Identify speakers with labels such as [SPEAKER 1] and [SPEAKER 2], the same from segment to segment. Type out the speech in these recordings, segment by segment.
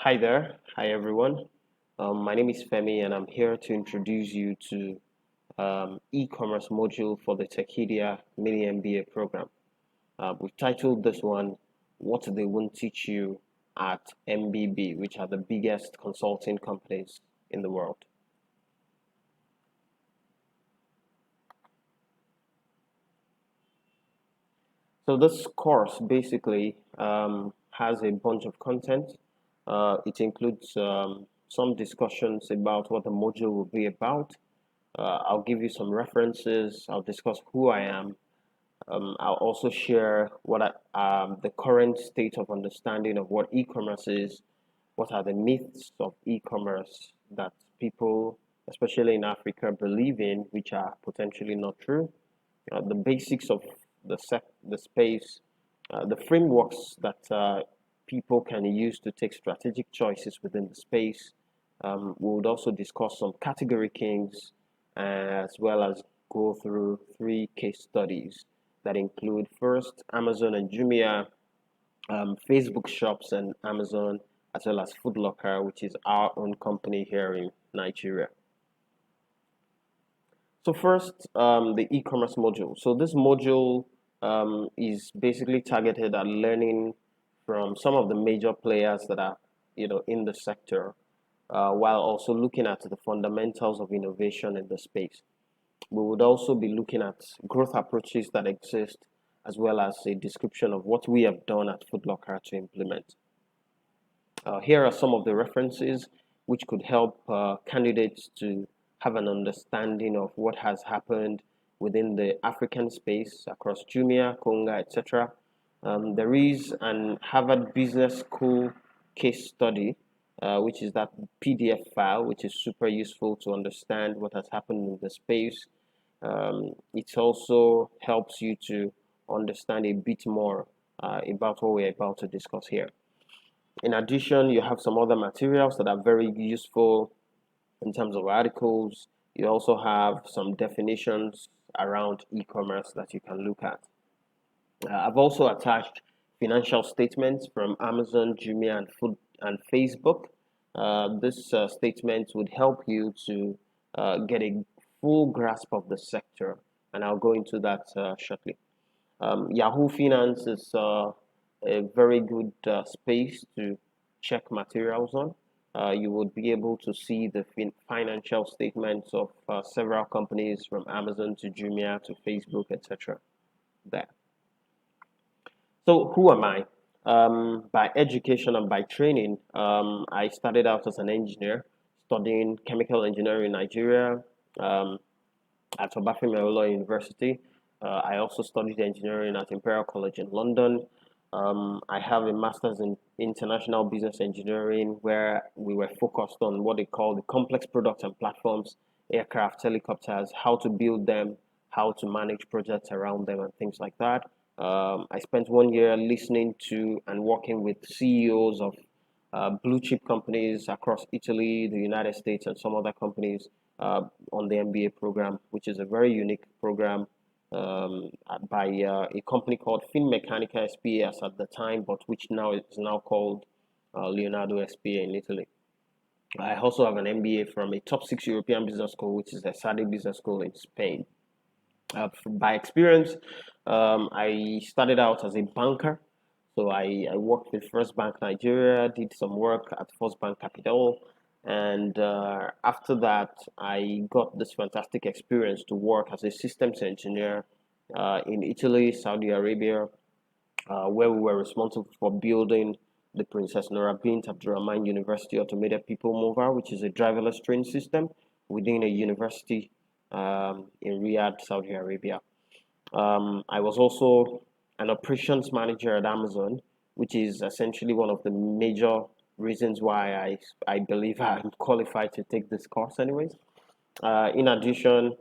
[SPEAKER 1] Hi there. Hi everyone. My name is Femi and I'm here to introduce you to e-commerce module for the Techidia Mini MBA program. We've titled this one, What They Won't Teach You at MBB, which are the biggest consulting companies in the world. So this course basically has a bunch of content. It includes some discussions about what the module will be about. I'll give you some references. I'll discuss who I am. I'll also share the current state of understanding of what e-commerce is, what are the myths of e-commerce that people, especially in Africa, believe in, which are potentially not true, the basics of the space, the frameworks that people can use to take strategic choices within the space. We would also discuss some category kings, as well as go through three case studies that include first Amazon and Jumia, Facebook Shops and Amazon, as well as Food Locker, which is our own company here in Nigeria. So first, the e-commerce module. So this module is basically targeted at learning from some of the major players that are, in the sector, while also looking at the fundamentals of innovation in the space. We would also be looking at growth approaches that exist, as well as a description of what we have done at Foot Locker to implement. Here are some of the references which could help candidates to have an understanding of what has happened within the African space across Jumia, Konga, etc. There is an Harvard Business School case study, which is that PDF file, which is super useful to understand what has happened in the space. It also helps you to understand a bit more about what we're about to discuss here. In addition, you have some other materials that are very useful in terms of articles. You also have some definitions around e-commerce that you can look at. I've also attached financial statements from Amazon, Jumia, and Facebook. This statement would help you to get a full grasp of the sector, and I'll go into that shortly. Yahoo Finance is a very good space to check materials on. You would be able to see the financial statements of several companies from Amazon to Jumia to Facebook, etc. there. So who am I? By education and by training, I started out as an engineer, studying chemical engineering in Nigeria at Obafemi University. I also studied engineering at Imperial College in London. I have a master's in international business engineering, where we were focused on what they call the complex products and platforms, aircraft, helicopters, how to build them, how to manage projects around them, and things like that. I spent 1 year listening to and working with CEOs of blue chip companies across Italy, the United States, and some other companies on the MBA program, which is a very unique program by a company called Finmeccanica SPAS at the time, but which now is now called Leonardo SPA in Italy. I also have an MBA from a top 6 European business school, which is the SADE Business School in Spain. By experience, I started out as a banker. So I worked with First Bank Nigeria, did some work at First Bank Capital, and after that, I got this fantastic experience to work as a systems engineer in Italy, Saudi Arabia, where we were responsible for building the Princess Noor bint Abdurrahman University Automated People Mover, which is a driverless train system within a university in Riyadh, Saudi Arabia. I was also an operations manager at Amazon, which is essentially one of the major reasons why I believe I'm qualified to take this course anyways. In addition,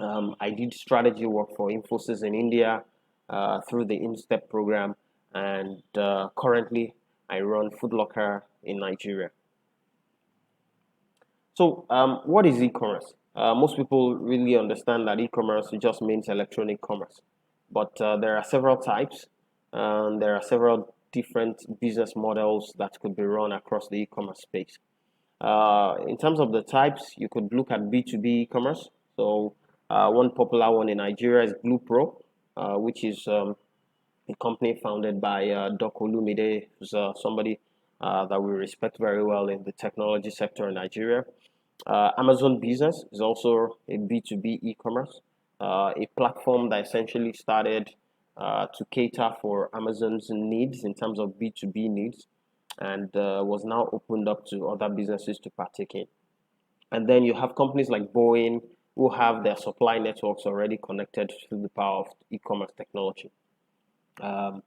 [SPEAKER 1] I did strategy work for Infosys in India through the InStep program, and currently I run Food Locker in Nigeria. So what is e-commerce? Most people really understand that e-commerce just means electronic commerce, but there are several types, and there are several different business models that could be run across the e-commerce space. In terms of the types, you could look at B2B e-commerce. So one popular one in Nigeria is Blue Pro, which is a company founded by Doc Olumide, who's somebody that we respect very well in the technology sector in Nigeria. Amazon Business is also a B2B e-commerce, a platform that essentially started to cater for Amazon's needs in terms of B2B needs, and was now opened up to other businesses to partake in. And then you have companies like Boeing who have their supply networks already connected to the power of e-commerce technology. Um,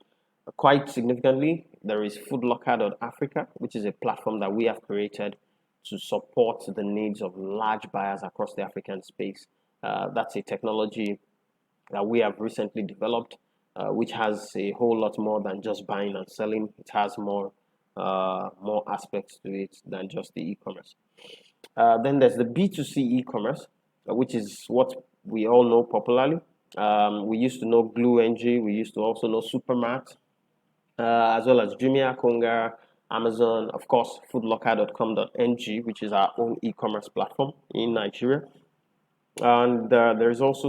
[SPEAKER 1] Quite significantly, there is foodlocker.africa, which is a platform that we have created to support the needs of large buyers across the African space. That's a technology that we have recently developed, which has a whole lot more than just buying and selling. It has more aspects to it than just the e-commerce. Then there's the B2C e-commerce, which is what we all know popularly. We used to know GlueNG, we used to also know Supermart, as well as Jumia, Konga, Amazon, of course, foodlocker.com.ng, which is our own e-commerce platform in Nigeria. And there's also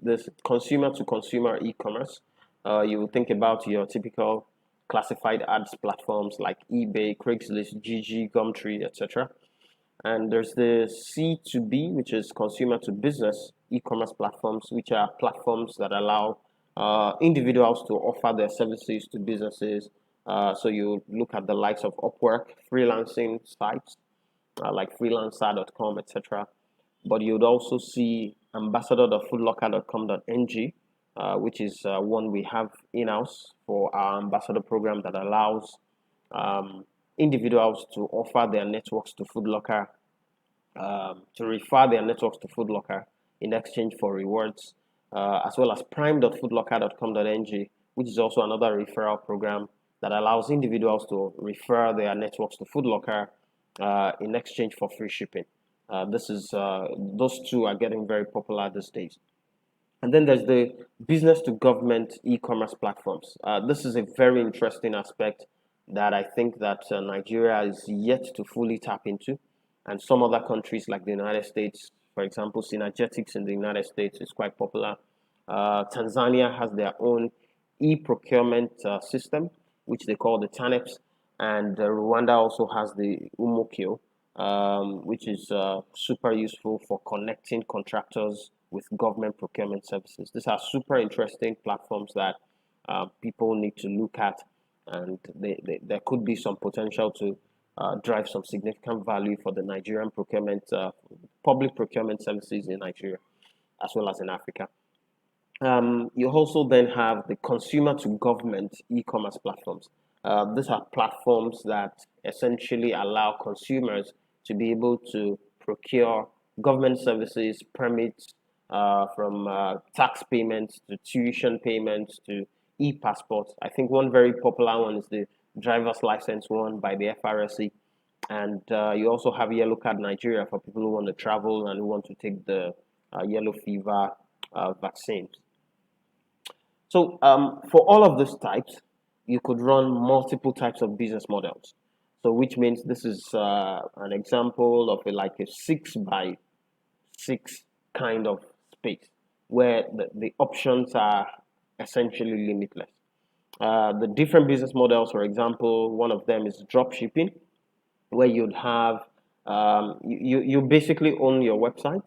[SPEAKER 1] this consumer to consumer e-commerce. You will think about your typical classified ads platforms like eBay, Craigslist, GG, Gumtree, etc. And there's the C2B, which is consumer to business e-commerce platforms, which are platforms that allow individuals to offer their services to businesses. So you look at the likes of Upwork, freelancing sites like freelancer.com, etc. But you'd also see ambassador.foodlocker.com.ng, which is one we have in-house for our ambassador program that allows individuals to offer their networks to Foodlocker, to refer their networks to Foodlocker in exchange for rewards, as well as prime.foodlocker.com.ng, which is also another referral program that allows individuals to refer their networks to Foodlocker in exchange for free shipping. Those two are getting very popular these days. And then there's the business to government e-commerce platforms. This is a very interesting aspect that I think that Nigeria is yet to fully tap into, and some other countries like the United States, for example, Synergetics in the United States is quite popular. Tanzania has their own e-procurement system, which they call the TANEPS, and Rwanda also has the Umokio, which is super useful for connecting contractors with government procurement services. These are super interesting platforms that people need to look at, and there could be some potential to drive some significant value for the Nigerian public procurement services in Nigeria, as well as in Africa. You also then have the consumer to government e-commerce platforms. These are platforms that essentially allow consumers to be able to procure government services, permits, from tax payments to tuition payments to e-passports. I think one very popular one is the driver's license one by the FRSC. And you also have Yellow Card Nigeria for people who want to travel and who want to take the yellow fever vaccines. So for all of these types, you could run multiple types of business models. So which means this is an example of like a 6x6 kind of space where the options are essentially limitless. The different business models, for example, one of them is drop shipping, where you'd have you basically own your website,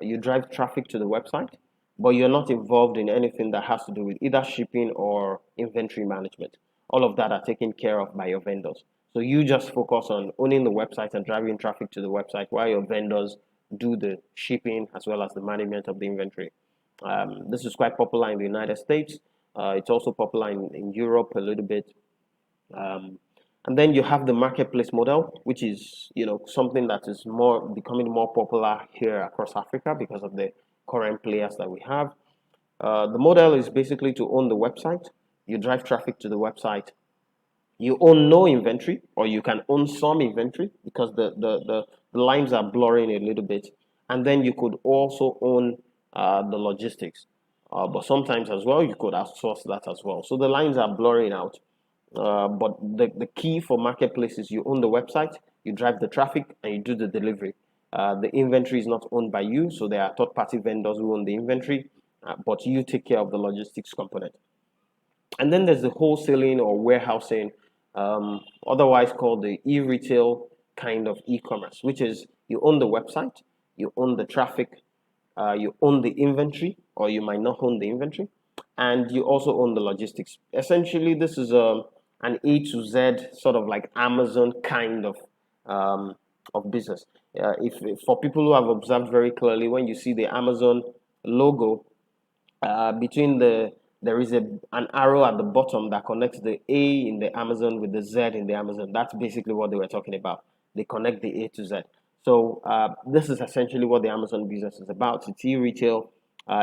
[SPEAKER 1] you drive traffic to the website, but you're not involved in anything that has to do with either shipping or inventory management. All of that are taken care of by your vendors. So you just focus on owning the website and driving traffic to the website while your vendors do the shipping as well as the management of the inventory. This is quite popular in the United States. It's also popular in Europe a little bit. And then you have the marketplace model, which is something that is becoming more popular here across Africa because of the current players that we have. The model is basically to own the website. You drive traffic to the website. You own no inventory, or you can own some inventory because the lines are blurring a little bit. And then you could also own the logistics. But sometimes as well, you could outsource that as well. So the lines are blurring out. But the key for marketplace is you own the website, you drive the traffic, and you do the delivery. The inventory is not owned by you, so there are third-party vendors who own the inventory, but you take care of the logistics component. And then there's the wholesaling or warehousing, otherwise called the e-retail kind of e-commerce, which is you own the website, you own the traffic, you own the inventory, or you might not own the inventory, and you also own the logistics. Essentially, this is an A to Z sort of like Amazon kind of business. If for people who have observed very clearly, when you see the Amazon logo, between there is an arrow at the bottom that connects the A in the Amazon with the Z in the Amazon. That's basically what they were talking about. They connect the A to Z. So this is essentially what the Amazon business is about. It's e-retail,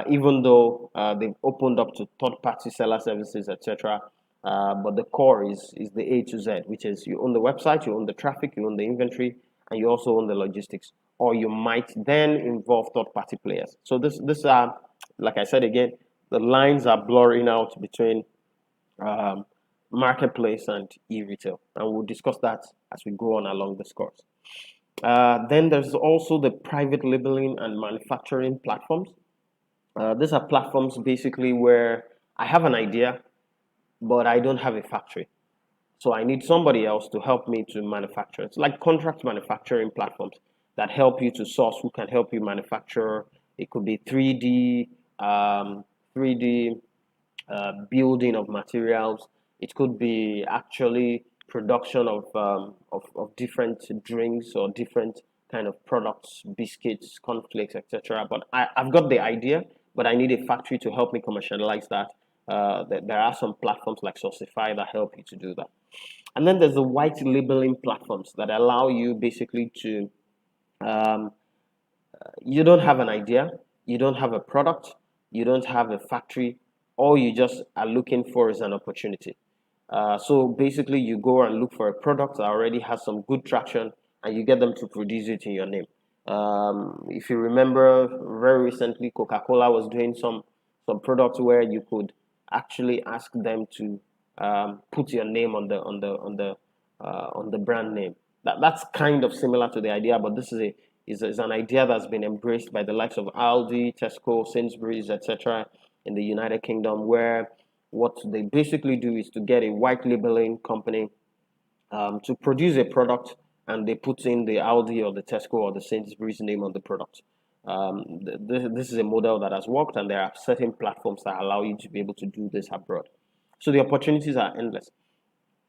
[SPEAKER 1] even though they've opened up to third-party seller services, etc. But the core is the A to Z, which is you own the website, you own the traffic, you own the inventory, and you also own the logistics. Or you might then involve third-party players. So this are, like I said again, the lines are blurring out between um, marketplace and e-retail, and we'll discuss that as we go on along this course. Then there's also the private labeling and manufacturing platforms. These are platforms basically where I have an idea, but I don't have a factory. So I need somebody else to help me to manufacture. It's like contract manufacturing platforms that help you to source, who can help you manufacture. It could be 3D, 3D building of materials. It could be actually production of different drinks or different kind of products, biscuits, cornflakes, etc. But I've got the idea, but I need a factory to help me commercialize that. There are some platforms like Sourcify that help you to do that. And then there's the white labeling platforms that allow you basically to, um, you don't have an idea, you don't have a product, you don't have a factory, all you just are looking for is an opportunity. So basically, you go and look for a product that already has some good traction, and you get them to produce it in your name. If you remember, very recently, Coca-Cola was doing some products where you could actually ask them to put your name on the brand name. That's kind of similar to the idea, but this is an idea that's been embraced by the likes of Aldi, Tesco, Sainsbury's, etc. in the United Kingdom, where what they basically do is to get a white labeling company to produce a product, and they put in the Aldi or the Tesco or the Sainsbury's name on the product. This is a model that has worked, and there are certain platforms that allow you to be able to do this abroad. So the opportunities are endless.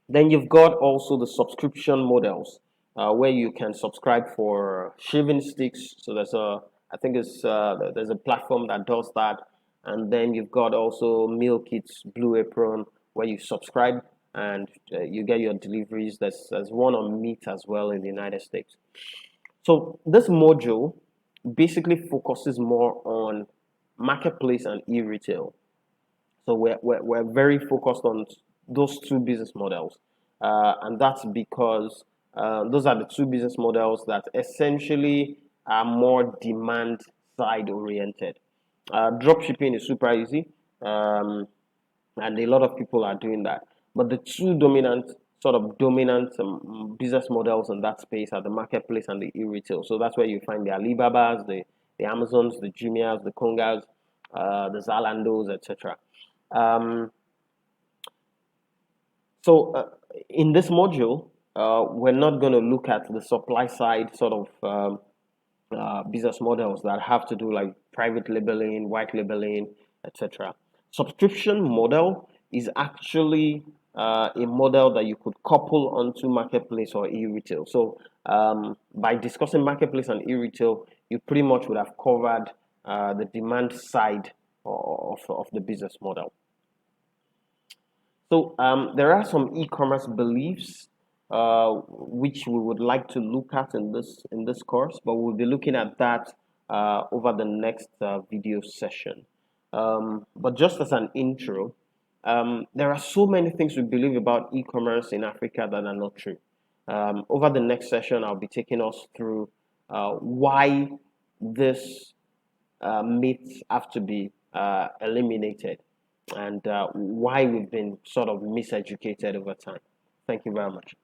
[SPEAKER 1] Then you've got also the subscription models, where you can subscribe for shaving sticks. So I think there's a platform that does that. And then you've got also meal kits, Blue Apron, where you subscribe and you get your deliveries. There's one on meat as well in the United States. So this module basically focuses more on marketplace and e-retail. So we're very focused on those two business models. And that's because those are the two business models that essentially are more demand side oriented. Drop shipping is super easy, and a lot of people are doing that. But the two dominant business models in that space are the marketplace and the e-retail. So that's where you find the Alibabas, the Amazons, the Jumias, the Kongas, the Zalandos, etc. Um, so in this module, we're not going to look at the supply side sort of business models that have to do like private labeling, white labeling, etc. Subscription model is actually a model that you could couple onto marketplace or e-retail. So by discussing marketplace and e-retail, you pretty much would have covered the demand side of the business model. So there are some e-commerce beliefs which we would like to look at in this course, but we'll be looking at that over the next video session. But just as an intro, there are so many things we believe about e-commerce in Africa that are not true. Over the next session, I'll be taking us through why this myths have to be eliminated. and why we've been sort of miseducated over time. Thank you very much.